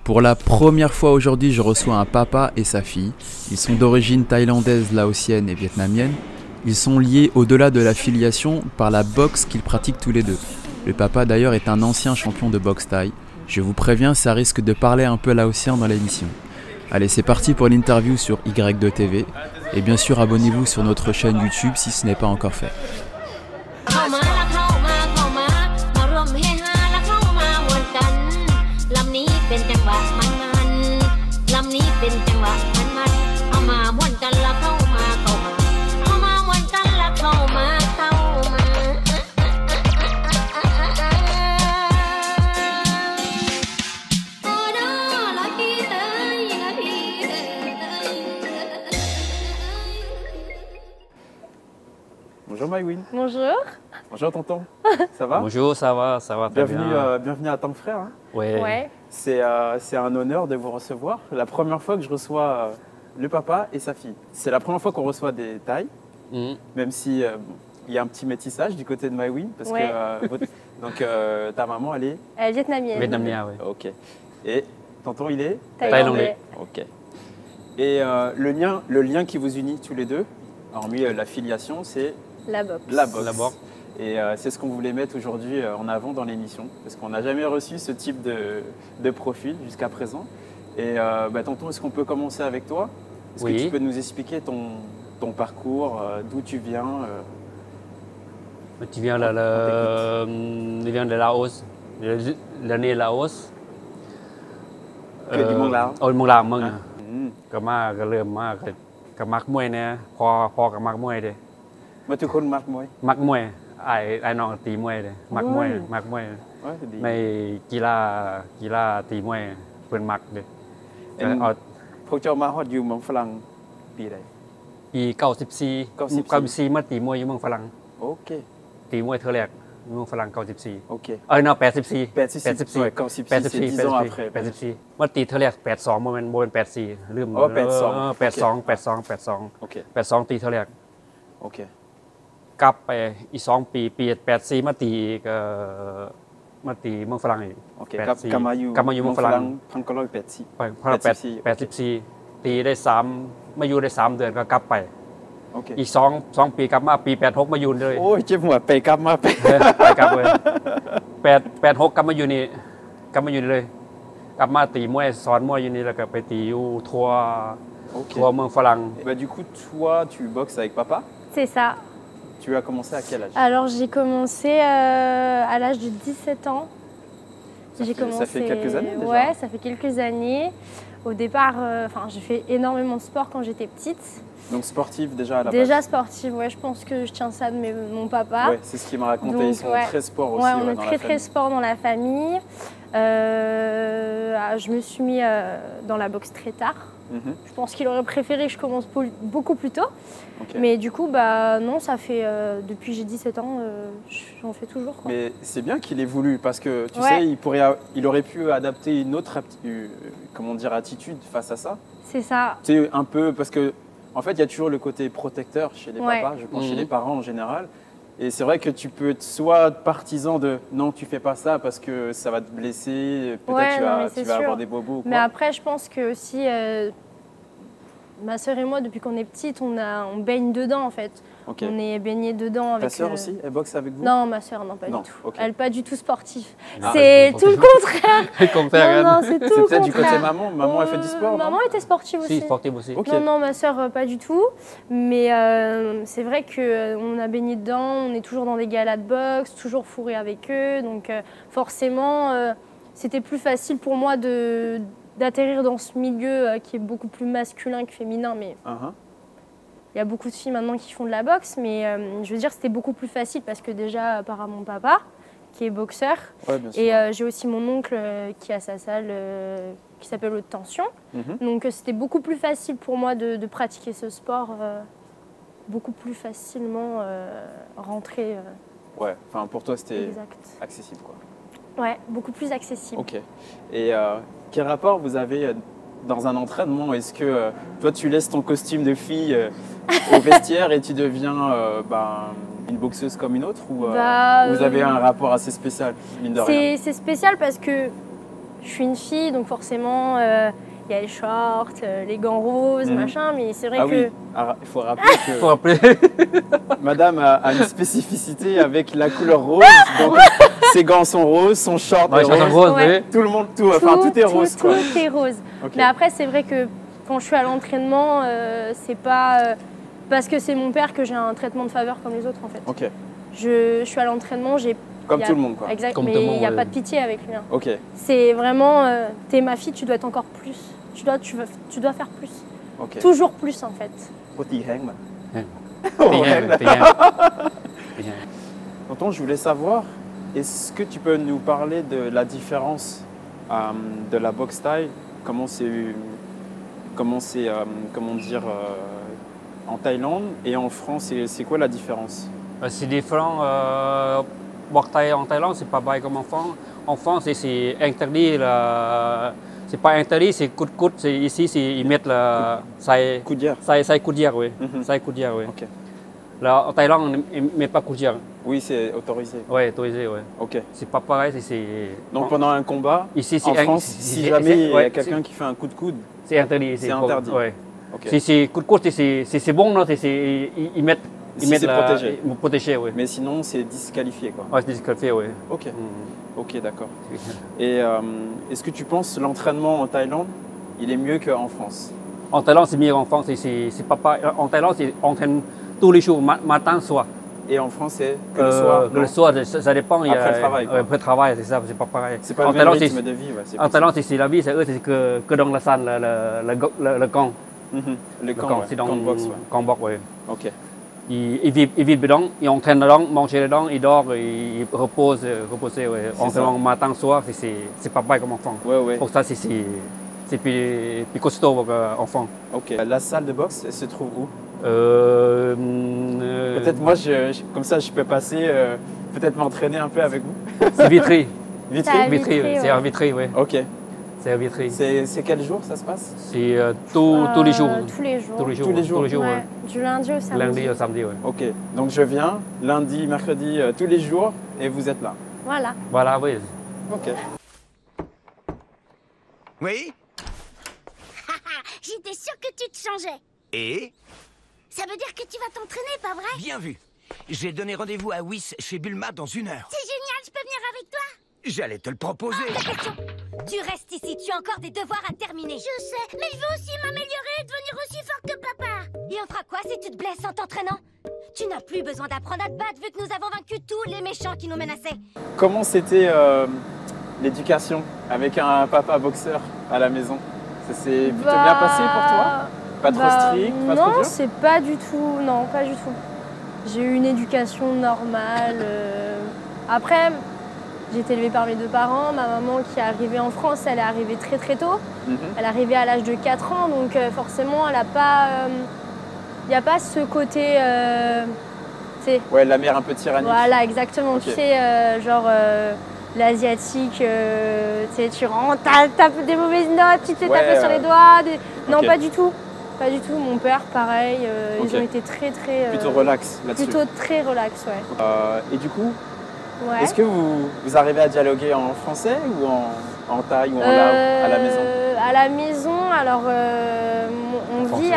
Pour la première fois aujourd'hui, je reçois un papa et sa fille. Ils sont d'origine thaïlandaise, laotienne et vietnamienne. Ils sont liés au-delà de la filiation par la boxe qu'ils pratiquent tous les deux. Le papa d'ailleurs est un ancien champion de boxe thaï. Je vous préviens, ça risque de parler un peu laotien dans l'émission. Allez, c'est parti pour l'interview sur Y2TV. Et bien sûr, abonnez-vous sur notre chaîne YouTube si ce n'est pas encore fait. Bonjour Maïwin. Bonjour. Bonjour tonton. Ça va? Bonjour, ça va très bien. Bienvenue à Tank Frère. Hein. Ouais. C'est un honneur de vous recevoir. La première fois que je reçois le papa et sa fille. C'est la première fois qu'on reçoit des Thaïs, même si il y a un petit métissage du côté de Maïwin, parce que ta maman elle est Vietnamienne. Vietnamien, oui. Ok. Et tonton il est Thaïlandais. Ok. Et le lien qui vous unit tous les deux, hormis la filiation, c'est La boxe. la boxe. La boxe. Et c'est ce qu'on voulait mettre aujourd'hui en avant dans l'émission, parce qu'on n'a jamais reçu ce type de profil jusqu'à présent. Et tonton, est-ce qu'on peut commencer avec toi? Est-ce que tu peux nous expliquer ton parcours, d'où tu viens Tu viens de Laos, l'année Laos. Du Mont Lao. Au Mont Lao, mừng. ก็มักมวยเนี่ยพอกับมักมวยเด้ มาทุกคนมักมวย มักมวยไอ้น้องตีมวยเด้มักมวยในกีฬาตีมวยเพิ่นมักเด้ พวกเจ้ามาฮอดอยู่เมืองฝรั่งปีใด ปี94มาตีมวยอยู่เมืองฝรั่ง โอเค ตีมวยเธอแรกเมืองฝรั่ง94 โอเค non 84 c'est 10 ans après 84มาตีเธอแรก82บ่แม่น84ลืม 82 โอเค 82ตีเธอแรก โอเค กลับไปอีก2ปี84มาตีอีกมาตีเมืองฝรั่งอีก โอเคกลับมาอยู่ เมืองฝรั่ง 1984 84ตีได้3มาอยู่ได้3เดือนก็กลับไป โอเค อีก2ปีกลับมาปี86มาอยู่เลย โอ้ยเจ็บหัวไปกลับมาไป ไปกลับเลย86กลับมาอยู่นี่เลยกลับมาตีมวยสอนมวยอยู่นี่แล้วก็ไปตีอยู่ทัวร์เมืองฝรั่ง Du coup toi tu boxes avec papa? C'est ça. Tu as commencé à quel âge? Alors j'ai commencé à l'âge de 17 ans. Ça fait quelques années déjà? Ouais, ça fait quelques années. Au départ, j'ai fait énormément de sport quand j'étais petite. Donc sportive déjà à la base? Déjà sportive, ouais, je pense que je tiens ça de mon papa. Ouais, c'est ce qu'il m'a raconté, ils sont très sport aussi. Ouais, on est très sport dans la famille. Je me suis mis dans la boxe très tard. Je pense qu'il aurait préféré que je commence beaucoup plus tôt. Okay. Mais du coup, non, ça fait depuis que j'ai 17 ans, j'en fais toujours. Quoi. Mais c'est bien qu'il ait voulu parce que tu sais, il aurait pu adapter une autre attitude face à ça. C'est ça. Tu sais, un peu parce que en fait, il y a toujours le côté protecteur chez les papas, je pense chez les parents en général. Et c'est vrai que tu peux être soit partisan de non, tu fais pas ça parce que ça va te blesser, peut-être tu vas avoir des bobos. Ou quoi. Mais après, je pense que aussi, ma sœur et moi, depuis qu'on est petite, on baigne dedans en fait. Okay. On est baigné dedans avec. Ta sœur aussi, elle boxe avec vous? Non, ma sœur, non, pas du tout. Okay. Elle n'est pas du tout sportive. C'est tout le contraire. Non, c'est tout le contraire. C'est peut-être du côté maman. Maman, elle fait du sport. Maman était sportive aussi. Si, sportive aussi. Okay. Non, ma sœur, pas du tout. Mais c'est vrai qu'on a baigné dedans. On est toujours dans des galas de boxe, toujours fourré avec eux. Donc forcément, c'était plus facile pour moi d'atterrir dans ce milieu qui est beaucoup plus masculin que féminin. Mais il y a beaucoup de filles maintenant qui font de la boxe, mais je veux dire c'était beaucoup plus facile parce que déjà par mon papa qui est boxeur et j'ai aussi mon oncle qui a sa salle qui s'appelle Haute Tension. Donc c'était beaucoup plus facile pour moi de pratiquer ce sport, beaucoup plus facilement rentrer. Ouais, enfin pour toi c'était accessible quoi. Ouais, beaucoup plus accessible. Ok. Et quel rapport vous avez dans un entraînement? Est-ce que toi tu laisses ton costume de fille au vestiaire et tu deviens une boxeuse comme une autre ou vous avez un rapport assez spécial, mine de rien? C'est spécial parce que je suis une fille, donc forcément, il y a les shorts, les gants roses, machin, mais c'est vrai que... Oui, il faut rappeler que Madame a une spécificité avec la couleur rose, donc ses gants sont roses, son short est rose, ouais. tout le monde, tout est rose. Tout est rose. Okay. Mais après, c'est vrai que quand je suis à l'entraînement, c'est pas parce que c'est mon père que j'ai un traitement de faveur comme les autres, en fait. Okay. Je suis à l'entraînement, comme tout le monde, quoi. Exact, mais il n'y a pas de pitié avec lui. Hein. Okay. C'est vraiment, t'es ma fille, tu dois être encore plus. Tu dois faire plus. Okay. Toujours plus, en fait. Tonton, je voulais savoir, est-ce que tu peux nous parler de la différence de la boxe thaï, comment dire, en Thaïlande et en France, c'est quoi la différence? C'est différent. Boxe thaï en Thaïlande, c'est pas pareil comme en France. En France, c'est interdit. C'est pas interdit, c'est coup de ici, ils mettent la coudière. Ça coudière, oui. Ça coudière, oui. Okay. Là, en Thaïlande, on ne met pas coudière. Oui, c'est autorisé. Oui, autorisé, oui. Ok. C'est pas pareil, c'est. Donc pendant un combat, ici, en France, si jamais il y a quelqu'un qui fait un coup de coude, c'est interdit. C'est interdit. Ouais. Okay. C'est coup de coude, c'est bon, non? Ils mettent. Protégé, oui. Mais sinon, c'est disqualifié, quoi. Oui, c'est disqualifié, oui. Ok. Ok, d'accord. Et est-ce que tu penses que l'entraînement en Thaïlande, il est mieux qu'en France? En Thaïlande, c'est mieux qu'en France. C'est pas pareil. En Thaïlande, on entraîne tous les jours, matin, soir. Et en France, c'est que le soir? Le soir, ça dépend. Après le travail, quoi. Après le travail, c'est ça, c'est pas pareil. C'est pas le même rythme de vie, ouais. En Thaïlande, c'est la vie, c'est que dans la salle, le camp. Le camp, c'est dans le boxe, ouais. Camp boxe, oui. Ok. Ils vivent dedans, ils entraînent dedans, mangent dedans, ils dorment, ils reposent, ouais. Entraînement matin, soir, c'est pas pareil comme enfant. Ouais. Pour ça, c'est plus costaud qu'enfant. Ok. La salle de boxe, elle se trouve où? Peut-être moi, comme ça, je peux passer, peut-être m'entraîner un peu avec vous. C'est Vitry. Vitry, c'est à Vitry, oui. Ok. C'est à Vitry. C'est quel jour ça se passe? C'est tous les jours. Tous les jours. Tous les jours, ouais. Du lundi au samedi. Lundi au samedi, oui. Ok. Donc je viens lundi, mercredi, tous les jours et vous êtes là. Voilà. Voilà, oui. Ok. Oui? J'étais sûre que tu te changeais. Et? Ça veut dire que tu vas t'entraîner, pas vrai? Bien vu. J'ai donné rendez-vous à Wyss chez Bulma dans 1 heure. C'est génial, je peux venir avec toi? J'allais te le proposer. Tu restes ici, tu as encore des devoirs à terminer. Je sais, mais je veux aussi m'améliorer et devenir aussi fort que papa. Et on fera quoi si tu te blesses en t'entraînant? Tu n'as plus besoin d'apprendre à te battre vu que nous avons vaincu tous les méchants qui nous menaçaient. Comment c'était l'éducation avec un papa boxeur à la maison? Ça s'est plutôt bien passé pour toi? Pas trop strict, pas trop dur? Non, c'est pas du tout, non, pas du tout. J'ai eu une éducation normale. Après, j'ai été élevée par mes 2 parents. Ma maman qui est arrivée en France, elle est arrivée très très tôt. Elle est arrivée à l'âge de 4 ans, donc forcément, elle n'a pas... Il n'y a pas ce côté... ouais, la mère un peu tyrannique. Voilà, exactement. Okay. Tu sais, genre l'asiatique, tu rentres, tapes des mauvaises notes, tu te fais taper sur les doigts. Non, pas du tout. Pas du tout. Mon père, pareil, ils ont été très très... plutôt relax là-dessus. Plutôt très relax, ouais. Et du coup, est-ce que vous arrivez à dialoguer en français ou en thaï ou en lao à la maison? À la maison, alors on vit...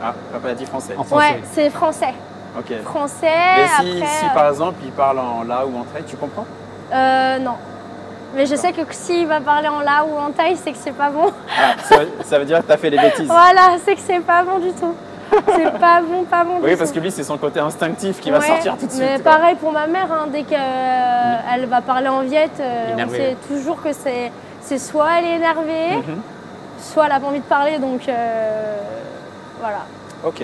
Ah, papa a dit français. En français. Ouais, c'est français. Ok. Français, mais après... si par exemple il parle en lao ou en thaï, tu comprends? Non. Mais je sais que s'il va parler en lao ou en thaï, c'est que c'est pas bon. Ah, ça veut dire que tu as fait des bêtises. Voilà, c'est que c'est pas bon du tout. C'est pas bon, pas bon. Oui, parce que lui, c'est son côté instinctif qui va sortir tout de suite. Mais pareil pour ma mère, hein, dès qu'elle va parler en viette, on sait toujours que c'est soit elle est énervée, soit elle a pas envie de parler, donc voilà. Ok.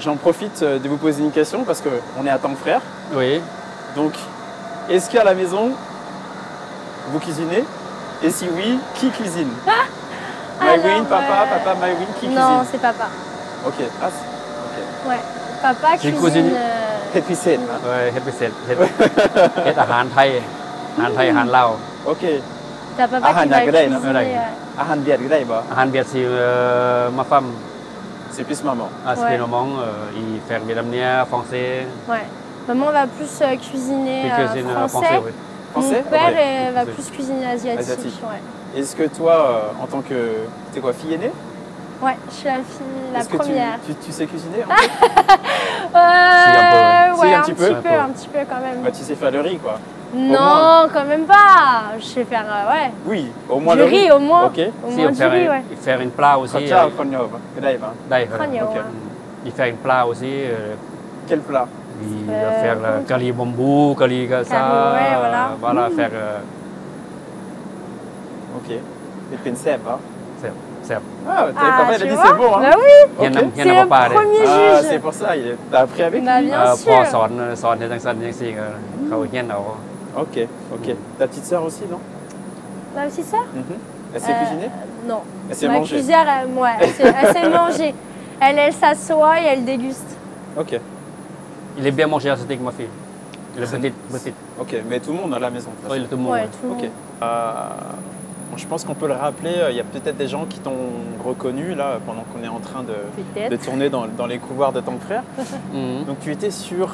J'en profite de vous poser une question parce qu'on est à temps frère. Oui. Donc, est-ce qu'à la maison, vous cuisinez? Et si oui, qui cuisine? Maïwin, papa, Maïwin, qui cuisine? Non, c'est papa. Ok. Ah, ok. Ouais. Papa cuisine. Happy set. Ouais, happy set. C'est ahan Thaï, ahan Lao. Ok. T'as papa qui va cuisiner. Ahan Viet, cái ba? Ahan Viet, c'est ma femme. C'est plus maman. Ah, c'est maman. Il fait vietnamien, français. Ouais. Maman va plus cuisiner français. Oui. Français? Mon père Ok. va plus cuisiner asiatique. Asiatique. Ouais. Est-ce que toi, en tant que... T'es quoi, fille aînée? Ouais, je suis la fille, la Est-ce que première. tu sais cuisiner? Si, un peu, Ouais, Si, un un petit peu. petit peu quand même. Bah, tu sais faire le riz, quoi. Non, quand même pas. Je sais faire, ouais. Oui, au moins Du le riz, au moins. Ok. Au Si moins on du riz, ouais. faire une plat aussi. Ciao, Konyo, Kedai, va. ได้ครับ Konyo, Ok. ouais. Il fait une plat aussi. Quel plat? Il va faire le curry bambou, curry comme ça. ouais, voilà. Voilà, faire Ok. Et Pinseb, hein? c'est Ah, t'avais pas mal, il a tu dit vois? c'est bon, hein? Bah oui, Ok. c'est le premier Ah, juge. c'est pour ça, t'as appris avec Bah, lui? bien พ่อ sûr. สอนในจังสันจังซี่ก็เขาเฮียนเอา Ok, ok. Ta petite sœur aussi, non? Ma petite sœur Elle sait cuisiner? Non. Elle sait Ma manger? cuisinière, ouais, elle sait manger. Elle s'assoit et elle déguste. Ok, Il est bien mangé asiatique ma fille. Il est petite. ok. Mais tout le monde à la maison. de toute Oui, façon. tout le monde. Ouais, tout le Ok. monde. Bon, je pense qu'on peut le rappeler, il y a peut-être des gens qui t'ont reconnu là pendant qu'on est en train de Peut-être. tourner dans les couloirs de ton frère. Mhm. Donc tu étais sur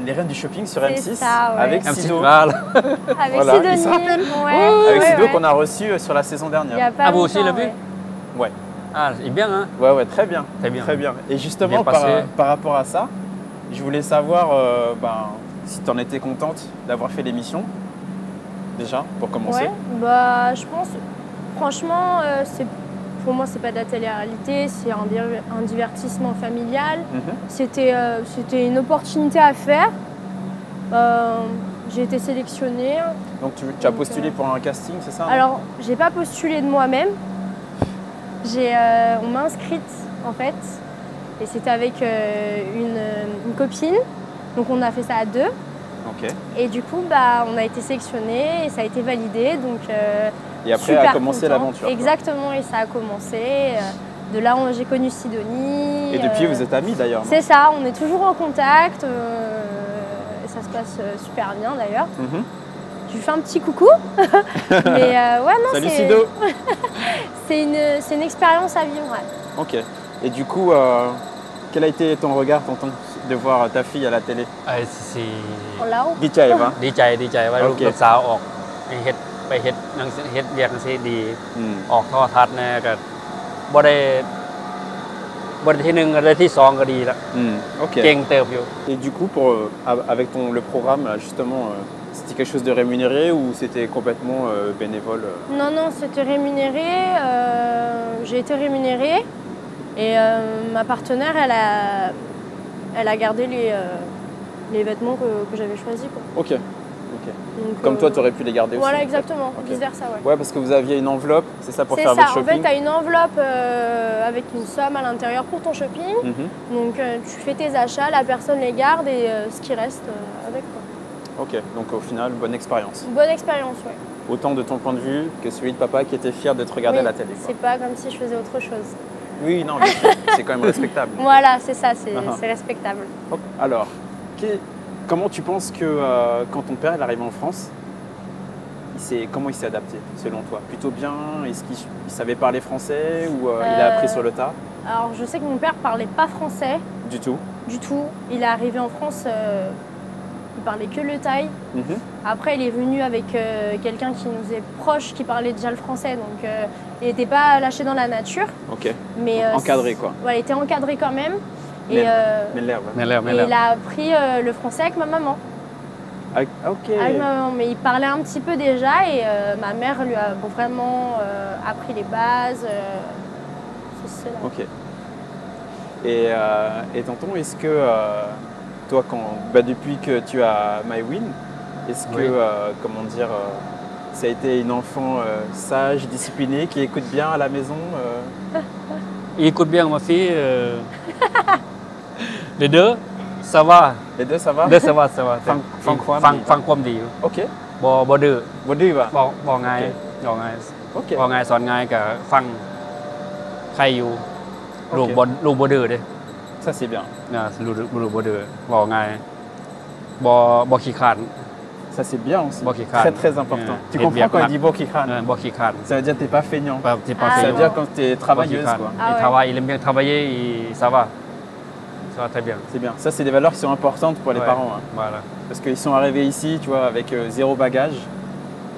les Reines du Shopping sur C'est M6 ça, ouais. avec Un petit Sido. voilà. Avec Voilà, Sidonie. il se rappelle Ouais, Avec ouais, Sido ouais. qu'on a reçu sur la saison Il y a dernière. pas Ah, vous aussi, longtemps, l'a vu ouais. Ouais, Ah, il est bien, hein? ouais, très bien. Très bien. Très bien. Et justement, Bien passé. par rapport à ça, je voulais savoir si tu en étais contente d'avoir fait l'émission, déjà, pour commencer. Ouais, bah je pense, franchement, pour moi c'est pas de la télé-réalité, c'est un divertissement familial. Mhm. C'était une opportunité à faire. J'ai été sélectionnée. Donc tu as postulé pour un casting, c'est ça? non? Alors, j'ai pas postulé de moi-même. On m'a inscrite en fait, et c'était avec une copine. Donc on a fait ça à deux. Ok. Et du coup, bah, on a été sélectionnés et ça a été validé. Donc, Et après super a commencé contente. l'aventure. quoi. Exactement, et ça a commencé. De là, j'ai connu Sidonie. Et depuis, vous êtes amis d'ailleurs. non? C'est ça, on est toujours en contact. Et ça se passe super bien d'ailleurs. Mhm. Je lui fais un petit coucou. Mais ouais, non, Salut Sido. c'est une expérience à vivre. Ouais. Ok. Et du coup, quel a été ton regard, tonton, de voir ta fille à la télé? สิ En là-haut. Dichaï, va. ดีใจว่า โอเค ลูกสาวออกให้เฮ็ดไปเฮ็ดหนังเฮ็ดเรียกจังซี่ดี Hmm. ออกโทรทัศน์แน่ก็บ่ได้ที่หนึ่งก็ได้ที่สองก็ดีละ Hmm. Ok. เก่งเติบอยู่ Et du coup, avec le programme, là, justement, c'était quelque chose de rémunéré ou c'était complètement bénévole? Non, non, c'était rémunéré. J'ai été rémunérée. Et ma partenaire, elle a gardé les vêtements que j'avais choisis. Quoi. Ok. Ok. Donc, Comme toi, tu aurais pu les garder Voilà, aussi. en fait. exactement. Ok. Vice versa, ouais. Ouais, parce que vous aviez une enveloppe, c'est ça pour C'est faire ça. votre En fait, shopping? tu as une enveloppe avec une somme à l'intérieur pour ton shopping. Mhm. Donc, tu fais tes achats, la personne les garde et ce qui reste avec. Quoi. Ok, donc au final, bonne expérience. Une bonne expérience, ouais. Autant de ton point de vue que celui de papa qui était fier de te regarder Oui, à la télé. quoi. c'est pas comme si je faisais autre chose. Oui, non, bien sûr, c'est quand même respectable. Voilà, c'est ça, c'est Ah. c'est respectable. Hop. Alors, comment tu penses que quand ton père est arrivé en France, comment il s'est adapté selon toi? Plutôt bien? Est-ce qu'il savait parler français ou il a appris sur le tas? Alors, je sais que mon père parlait pas français Du tout. du tout. Il est arrivé en France, il parlait que le thaï. Mhm. Après, il est venu avec quelqu'un qui nous est proche, qui parlait déjà le français. Donc, il n'était pas lâché dans la nature. Ok. Mais, Encadré, quoi. Voilà, il était encadré quand même. Mais- Et, Mais l'air, ouais. แม่นแล้วแม่น et แล้ว il a appris le français avec ma maman. Ok. Avec ma maman. Mais il parlait un petit peu déjà et ma mère lui a vraiment appris les bases. C'est cela. Ok. Et tonton, est-ce que toi, depuis que tu as MyWin, est-ce que, Oui. comment dire, ça a été une enfant sage, disciplinée, qui écoute bien à la maison อีกุดเบี้ยงมาฟีเด้อซาว่า Les deux, ça va เด้อซาว่า ฟังความ ฟังความดีอยู่ Ok. บ่ดื้อ Vous deux, va. บอกง่าย โอเค บอกง่าย Ok. บอกง่ายสอนง่ายกับฟังใครอยู่ โอเค ลูกบ่ดื้อเด้ Ça, c'est bien. ลูกบ่ดื้อบอกง่ายบ่ขี้ขลาด Ça, c'est bien aussi. Bokikhan. Très, très important. Tu Et comprends quand il bien- dit Bokikhan? บ่ขี้ขลาด Ça veut dire que tu n'es pas feignant. ที่ปา Ah, Ça เซี veut ย dire quand tu es travailleuse, quoi. Ah ouais. travaille, il aime bien travailler, ça va. Ça va très bien. C'est bien. Ça, c'est des valeurs qui sont importantes pour les parents. Hein. Voilà. Parce qu'ils sont arrivés ici, tu vois, avec zéro bagage.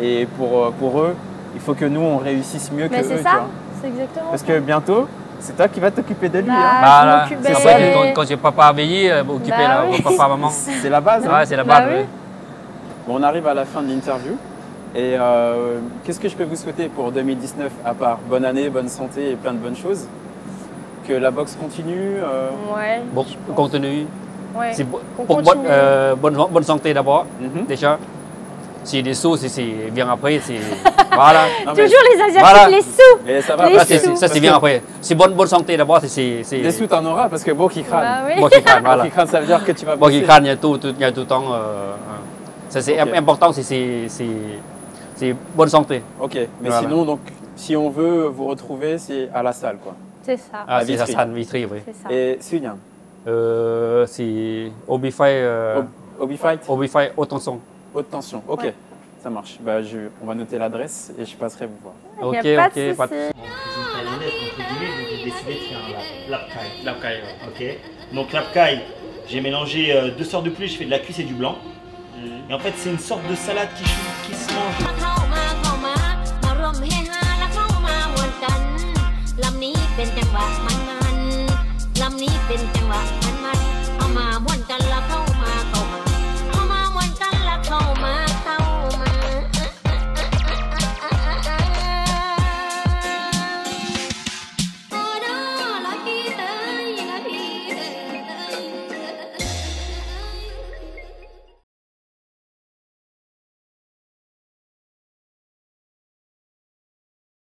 Et pour eux, il faut que nous, on réussisse mieux que eux. C'est tu ça, vois. c'est exactement Parce ça. que bientôt, c'est toi qui vas t'occuper de lui. Bah, hein. Voilà. je C'est m'occupe- ça, mais- quand j'ai papa veillé, occuper Bah oui. papa, maman. C'est la base. hein. Ouais, c'est la Bah base. oui. oui. Bon, on arrive à la fin de l'interview. Et qu'est-ce que je peux vous souhaiter pour 2019, à part bonne année, bonne santé et plein de bonnes choses? Que la boxe continue. Ouais. Bon, continue. Ouais. C'est Qu'on pour continue. bonne santé d'abord, Mhm. déjà. Si des sous, c'est bien après. Voilà. Non, mais- Toujours les Asiatiques, Voilà. les sous. Et ça va Les parce que- sous. Ça, c'est bien après. C'est bonne santé d'abord. C'est Des sous, t'en auras parce que beau qui crâne. Bah oui. bon qui crâne, Beau voilà. qui crâne, ça veut dire que tu vas Bon qui bosser. crâne, il y a tout le temps. Ça, c'est Ok. important, c'est bonne santé. Ok, mais Voilà. sinon, donc, si on veut vous retrouver, c'est à la salle, quoi. C'est ça. Ah, À c'est ça, Vitry. ça, Vitry, oui. C'est ça. Et Sunyan, C'est Obify, Hobby Fight, Obify haute tension. haute tension. Ok, Ouais. ça marche. Bah, on va noter l'adresse et je passerai vous voir. Il Ok, n'y a pas ok, de pas de- souci. Cuisine thaïlandaise, entre guillemets, donc j'ai décidé de faire un lapkai. Lapkai, Ok. Donc lapkai, j'ai mélangé 2 sortes de poulet, je fais de la cuisse et du blanc. Et en fait, c'est une sorte de salade qui se mange. เข้ามามาร่วมเฮฮาและเข้ามาม่วนกันลำนี้เป็นจังหวะมันๆลำนี้เป็นจังหวะมันๆเอามาม่วนกัน